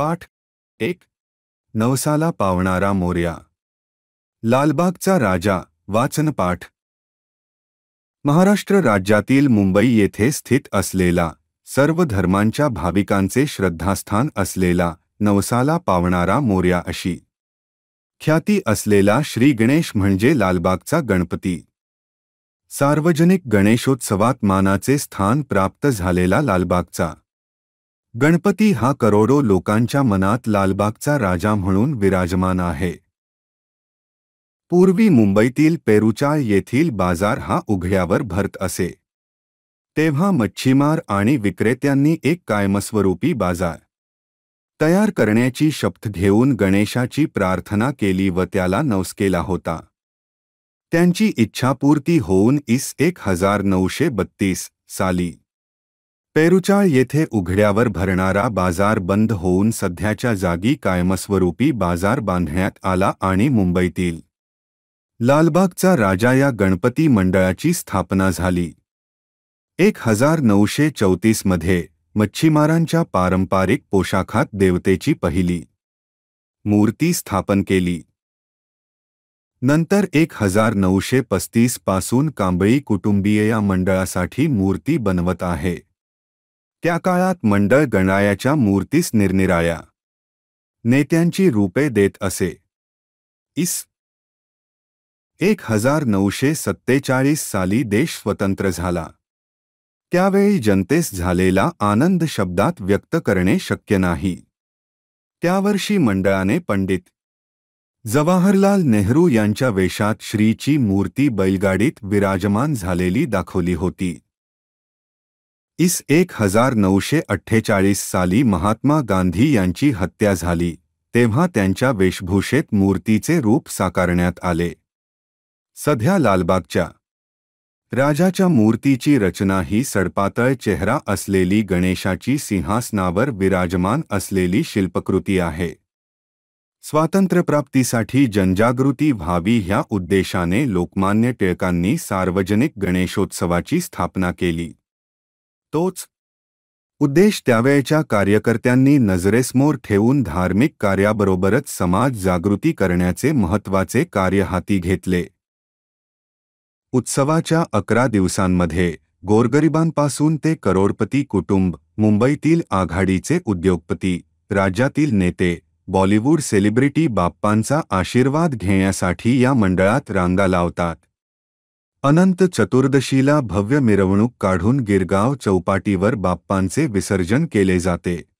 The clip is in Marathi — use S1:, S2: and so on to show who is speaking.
S1: पाठ 1. नवसाला पावणारा मोरया. लालबागचा राजा. वाचन पाठ. महाराष्ट्र राज्यातील मुंबई येथे स्थित असलेला, सर्व धर्मांच्या भाविकांचे श्रद्धास्थान असलेला, नवसाला पावणारा मोरया अशी ख्याती असलेला श्री गणेश म्हणजे लालबागचा गणपती. सार्वजनिक गणेशोत्सवात मानाचे स्थान प्राप्त झालेला लालबागचा गणपती हा करोडो लोकांच्या मनात लालबागचा राजा म्हणून विराजमान आहे. पूर्वी मुंबईतील पेरुचाळ येथील बाजार हा उघड्यावर भरत असे. तेव्हा मच्छीमार आणि विक्रेत्यांनी एक कायमस्वरूपी बाजार तयार करण्याची शपथ घेऊन गणेशाची प्रार्थना केली व त्याला नवस केला होता. त्यांची इच्छापूर्ती होऊन 1932 साली पेरुचाळ येथे उघड्यावर भरणारा बाजार बंद होऊन सध्याच्या जागी कायमस्वरूपी बाजार बांधण्यात आला आणि मुंबईतील लालबागचा राजा या गणपती मंडळाची स्थापना झाली. 1934 मध्ये मच्छीमारांच्या पारंपरिक पोशाखात देवतेची पहिली मूर्ती स्थापन केली. नंतर 1935 पासून कांबळी कुटुंबीय या मंडळासाठी मूर्ती बनवत आहे. त्या काळात मंडळ गणरायाच्या मूर्तीस निरनिराळ्या नेत्यांची रूपे देत असे. 1947 साली देश स्वतंत्र झाला. त्यावेळी जनतेस झालेला आनंद शब्दात व्यक्त करणे शक्य नाही. त्या वर्षी मंडळाने पंडित जवाहरलाल नेहरू यांच्या वेशात श्रीची मूर्ती बैलगाडीत विराजमान झालेली दाखवली होती. 1948 साली महात्मा गांधी यांची हत्या झाली, तेव्हा त्यांच्या वेशभूषेत मूर्तीचे रूप साकारण्यात आले. सध्या लालबागच्या राजाच्या मूर्तीची रचना ही सडपातळ चेहरा असलेली गणेशाची सिंहासनावर विराजमान असलेली शिल्पकृती आहे. स्वातंत्र्यप्राप्तीसाठी जनजागृती व्हावी ह्या उद्देशाने लोकमान्य टिळकांनी सार्वजनिक गणेशोत्सवाची स्थापना केली. तोच उद्देश त्यावेळच्या कार्यकर्त्यांनी नजरेसमोर ठेवून धार्मिक कार्याबरोबरच समाज जागृती करण्याचे महत्त्वाचे कार्य हाती घेतले. उत्सवाच्या 11 दिवसांमध्ये गोरगरिबांपासून ते करोडपती कुटुंब, मुंबईतील आघाडीचे उद्योगपती, राज्यातील नेते, बॉलिवूड सेलिब्रिटी बाप्पांचा आशीर्वाद घेण्यासाठी या मंडळात रांगा लावतात. अनंत चतुर्दशीला भव्य मिरवणूक काढून गिरगाव चौपाटीवर बाप्पांचे विसर्जन केले जाते.